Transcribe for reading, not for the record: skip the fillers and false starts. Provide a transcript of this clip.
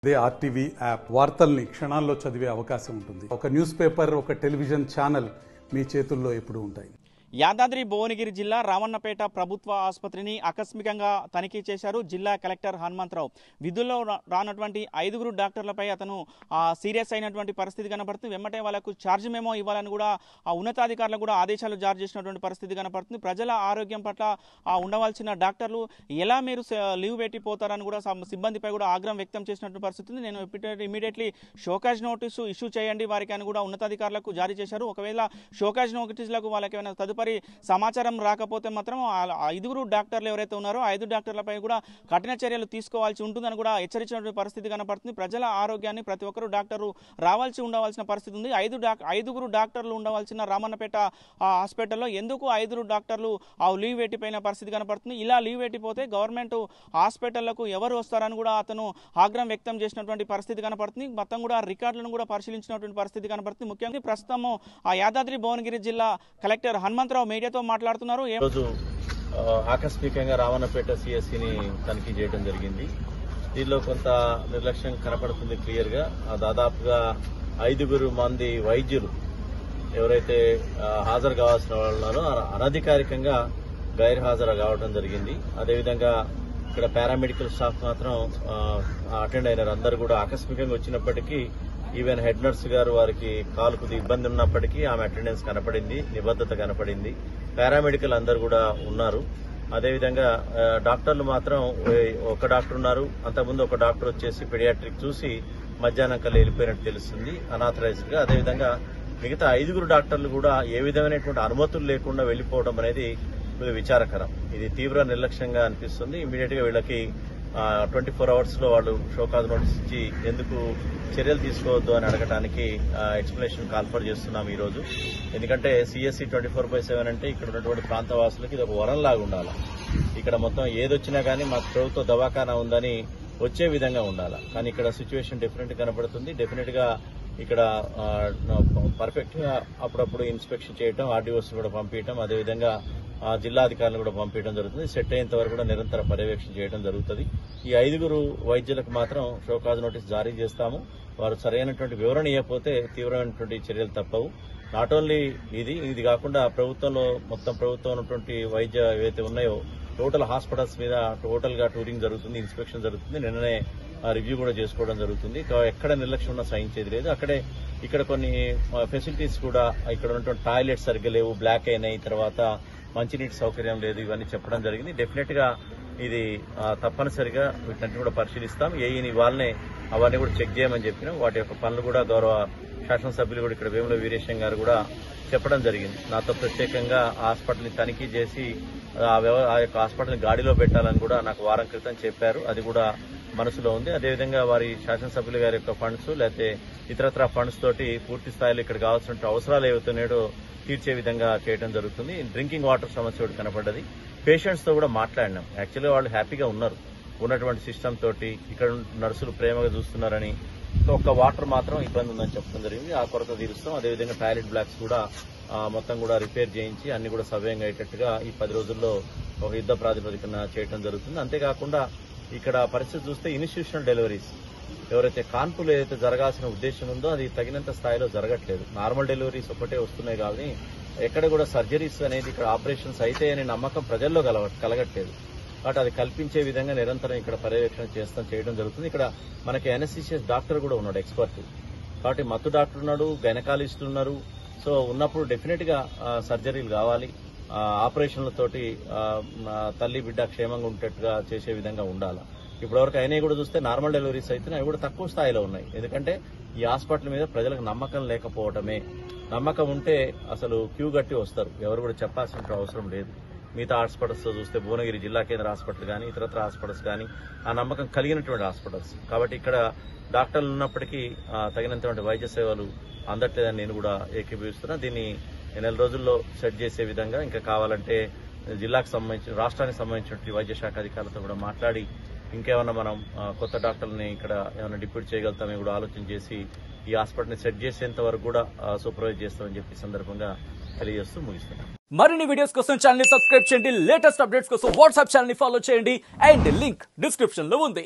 అదే RTV app వార్తల్ని క్షణాల్లో చదివే అవకాశం ఉంటుంది. ఒక న్యూస్ పేపర్, ఒక టెలివిజన్ ఛానల్ మీ చేతుల్లో ఎప్పుడూ ఉంటాయి. యాదాద్రి భువనగిరి జిల్లా రామన్నపేట ప్రభుత్వ ఆసుపత్రిని ఆకస్మికంగా తనిఖీ చేశారు జిల్లా కలెక్టర్ హనుమంతరావు. విధుల్లో రానటువంటి 5 డాక్టర్లపై అతను సీరియస్ అయినటువంటి పరిస్థితి కనబడుతుంది. వెంబటే వాళ్ళకు ఛార్జ్ మెమో ఇవ్వాలని కూడా ఆ ఉన్నతాధికారులకు కూడా ఆదేశాలు జారీ చేసినటువంటి పరిస్థితి కనబడుతుంది. ప్రజల ఆరోగ్యం పట్ల ఉండవలసిన డాక్టర్లు ఎలా మీరు లీవ్ పెట్టిపోతారని కూడా సిబ్బందిపై కూడా ఆగ్రహం వ్యక్తం చేసినటువంటి పరిస్థితి ఉంది. నేను ఇమీడియట్లీ షోకాజ్ నోటీసు ఇష్యూ చేయండి వారికి అని కూడా ఉన్నతాధికారులకు జారీ చేశారు. ఒకవేళ షోకాజ్ నోటీసులకు వాళ్ళకి ఏమైనా తదుపరి సమాచారం రాకపోతే మాత్రం 5 డాక్టర్లు ఎవరైతే ఉన్నారో 5 డాక్టర్లపై కూడా కఠిన చర్యలు తీసుకోవాల్సి ఉంటుందని కూడా హెచ్చరించినటువంటి పరిస్థితి కనబడుతుంది. ప్రజల ఆరోగ్యాన్ని ప్రతి ఒక్కరు డాక్టరు ఉండవలసిన పరిస్థితి ఉంది. 5 డాక్టర్లు ఉండవలసిన రామన్నపేట హాస్పిటల్లో ఎందుకు 5 డాక్టర్లు లీవ్ పెట్టిపోయిన పరిస్థితి కనబడుతుంది. ఇలా లీవ్ పెట్టిపోతే గవర్నమెంట్ హాస్పిటళ్లకు ఎవరు వస్తారని కూడా అతను ఆగ్రహం వ్యక్తం చేసినటువంటి పరిస్థితి కనబడుతుంది. మొత్తం కూడా రికార్డులను కూడా పరిశీలించినటువంటి పరిస్థితి కనబడుతుంది. ముఖ్యంగా ప్రస్తుతం యాదాద్రి భువనగిరి జిల్లా కలెక్టర్ హనుమంతరావు మీడియాతో మాట్లాడుతున్నారు. ఆకస్మికంగా రామన్నపేట సిఎస్సిని తనిఖీ చేయడం జరిగింది. దీనిలో కొంత నిర్లక్ష్యం కనపడుతుంది క్లియర్ గా. దాదాపుగా 5 మంది వైద్యులు ఎవరైతే హాజరు కావాల్సిన వాళ్ళు అనధికారికంగా గైర్హాజరు కావడం జరిగింది. అదేవిధంగా ఇక్కడ పారామెడికల్ స్టాఫ్ మాత్రం అటెండ్ అయినారు. అందరూ కూడా ఆకస్మికంగా వచ్చినప్పటికీ ఈవెన్ హెడ్ నర్స్ గారు వారికి కాలు కొద్ది ఇబ్బంది ఉన్నప్పటికీ ఆమె అటెండెన్స్ కనపడింది, నిబద్ధత కనపడింది. పారామెడికల్ అందరు కూడా ఉన్నారు. అదేవిధంగా డాక్టర్లు మాత్రం ఒక డాక్టర్ ఉన్నారు. అంతకుముందు ఒక డాక్టర్ వచ్చేసి పెడియాట్రిక్ చూసి మధ్యాహ్నం కల్లా వెళ్ళిపోయినట్టు తెలుస్తుంది అనాథరైజ్డ్ గా. అదేవిధంగా మిగతా 5 డాక్టర్లు కూడా ఏ విధమైనటువంటి అనుమతులు లేకుండా వెళ్లిపోవడం అనేది విచారకరం. ఇది తీవ్ర నిర్లక్ష్యంగా అనిపిస్తుంది. ఇమీడియట్ గా వీళ్ళకి 24 hours లో వాళ్ళు షోకాజ్ నోటీస్ ఇచ్చి ఎందుకు చర్యలు తీసుకోవద్దు అని అడగడానికి ఎక్స్ప్లెనేషన్ కాల్ఫర్ చేస్తున్నాం ఈ రోజు. ఎందుకంటే సిఎస్సి 24/7 అంటే ఇక్కడ ఉన్నటువంటి ప్రాంతవాసులకి ఇది ఒక వరంలాగా ఉండాలి. ఇక్కడ మొత్తం ఏదొచ్చినా కానీ మాకు ప్రభుత్వ దవాఖానా ఉందని వచ్చే విధంగా ఉండాలి. కానీ ఇక్కడ సిచ్యువేషన్ డిఫరెంట్ కనబడుతుంది. డెఫినెట్ గా ఇక్కడ పర్ఫెక్ట్ గా అప్పుడప్పుడు ఇన్స్పెక్షన్ చేయడం, ఆర్డీఓస్ కూడా పంపించడం, అదేవిధంగా జిల్లాధికారులను కూడా పంపించడం జరుగుతుంది. సెట్ అయ్యేంత వరకు కూడా నిరంతర పర్యవేక్షణ చేయడం జరుగుతుంది. ఈ 5 వైద్యులకు మాత్రం షోకాజ్ నోటీస్ జారీ చేస్తాము. వారు సరైనటువంటి వివరణ ఇవ్వకపోతే తీవ్రమైనటువంటి చర్యలు తప్పవు. నాట్ ఓన్లీ ఇది కాకుండా మొత్తం ప్రభుత్వం ఉన్నటువంటి వైద్య ఏవైతే ఉన్నాయో టోటల్ హాస్పిటల్స్ మీద టోటల్ గా టూరింగ్ జరుగుతుంది, ఇన్స్పెక్షన్ జరుగుతుంది. నిన్ననే రివ్యూ కూడా చేసుకోవడం జరుగుతుంది. ఎక్కడ నిర్లక్ష్యం ఉన్నా సహించేది లేదు. ఇక్కడ కొన్ని ఫెసిలిటీస్ కూడా ఇక్కడ ఉన్నటువంటి టాయిలెట్స్ సరిగ్గా లేవు, బ్లాక్ అయినాయి, తర్వాత మంచినీటి సౌకర్యం లేదు, ఇవన్నీ చెప్పడం జరిగింది. డెఫినెట్ గా ఇది తప్పనిసరిగా వీటిని కూడా పరిశీలిస్తాం. ఏఈని వాళ్ళనే అవన్నీ కూడా చెక్ చేయమని చెప్పినాం. వాటి యొక్క పనులు కూడా గౌరవ శాసనసభ్యులు కూడా ఇక్కడ వేముల వీరేశం గారు కూడా చెప్పడం జరిగింది. నాతో ప్రత్యేకంగా హాస్పిటల్ని తనిఖీ చేసి ఆ యొక్క హాస్పిటల్ని గాడిలో పెట్టాలని కూడా నాకు వారం క్రితం చెప్పారు. అది కూడా మనసులో ఉంది. అదేవిధంగా వారి శాసనసభ్యులు గారి యొక్క ఫండ్స్ లేకపోతే ఇతరత్ర ఫండ్స్ తోటి పూర్తి స్థాయిలో ఇక్కడ కావాల్సిన అవసరాలు ఏవైతున్నాయో తీర్చే విధంగా చేయడం జరుగుతుంది. డ్రింకింగ్ వాటర్ సమస్య ఒకటి కనపడ్డది. పేషెంట్స్ తో కూడా మాట్లాడినాం. యాక్చువల్గా వాళ్ళు హ్యాపీగా ఉన్నారు ఉన్నటువంటి సిస్టమ్ తోటి. ఇక్కడ నర్సులు ప్రేమగా చూస్తున్నారని, ఒక్క వాటర్ మాత్రం ఇబ్బంది ఉందని చెప్పడం జరిగింది. ఆ కొరత తీరుస్తాం. అదేవిధంగా టాయిలెట్ బ్లాక్స్ కూడా మొత్తం కూడా రిపేర్ చేయించి అన్ని కూడా సవ్యంగా అయ్యేటట్టుగా ఈ 10 రోజుల్లో ఒక యుద్ధ ప్రాతిపదికన చేయడం జరుగుతుంది. అంతేకాకుండా ఇక్కడ పరిస్థితి చూస్తే ఇన్స్టిట్యూషనల్ డెలివరీస్ ఎవరైతే కాన్పులు ఏదైతే జరగాల్సిన ఉద్దేశం ఉందో అది తగినంత స్థాయిలో జరగట్లేదు. నార్మల్ డెలివరీస్ ఒకటే వస్తున్నాయి కానీ ఎక్కడ కూడా సర్జరీస్ అనేది ఇక్కడ ఆపరేషన్స్ అయితే అనే నమ్మకం ప్రజల్లో కలగట్లేదు. కాబట్టి అది కల్పించే విధంగా నిరంతరం ఇక్కడ పర్యవేక్షణ చేయడం జరుగుతుంది. ఇక్కడ మనకి ఎనస్థీషియస్ డాక్టర్ కూడా ఉన్నాడు, ఎక్స్పర్ట్. కాబట్టి మత్తు డాక్టర్ ఉన్నాడు, గైనకాలజిస్టులు ఉన్నారు. సో ఉన్నప్పుడు డెఫినెట్ గా సర్జరీలు కావాలి. ఆపరేషన్లతోటి తల్లి బిడ్డ క్షేమంగా ఉండేట్టుగా చేసే విధంగా ఉండాలి. ఇప్పటివరకు అయినా కూడా చూస్తే నార్మల్ డెలివరీస్ అయితే అవి కూడా తక్కువ స్థాయిలో ఉన్నాయి. ఎందుకంటే ఈ హాస్పిటల్ మీద ప్రజలకు నమ్మకం లేకపోవడమే. నమ్మకం ఉంటే అసలు క్యూ కట్టి వస్తారు. ఎవరు కూడా చెప్పాల్సిన అవసరం లేదు. మిగతా హాస్పిటల్స్ తో చూస్తే భువనగిరి జిల్లా కేంద్ర హాస్పిటల్ కానీ ఇతరత్ర హాస్పిటల్స్ కానీ ఆ నమ్మకం కలిగినటువంటి హాస్పిటల్స్. కాబట్టి ఇక్కడ డాక్టర్లు ఉన్నప్పటికీ తగినంత వైద్య సేవలు అందట్లేదని నేను కూడా ఏకీభవిస్తున్నా. దీన్ని నెల రోజుల్లో సెట్ చేసే విధంగా ఇంకా కావాలంటే జిల్లాకు సంబంధించిన రాష్ట్రానికి సంబంధించిన వైద్య శాఖ అధికారులతో కూడా మాట్లాడి ఇంకేమన్నా మనం కొత్త డాక్టర్లని ఇక్కడ ఏమైనా డిప్యూట్ చేయగలుగుతామని కూడా ఆలోచన చేసి ఈ హాస్పిటల్ని సెట్ చేసేంత వరకు కూడా సూపర్వైజ్ చేస్తామని చెప్పి సందర్భంగా తెలియజేస్తూ ముగిస్తున్నాం. మరిన్ని వీడియోస్ కోసం ఛానల్ ని సబ్స్క్రైబ్ చేయండి. లేటెస్ట్ అప్డేట్స్ కోసం వాట్సాప్ ఛానల్ ని ఫాలో చేయండి. అండ్ లింక్ డిస్క్రిప్షన్ లో ఉంది.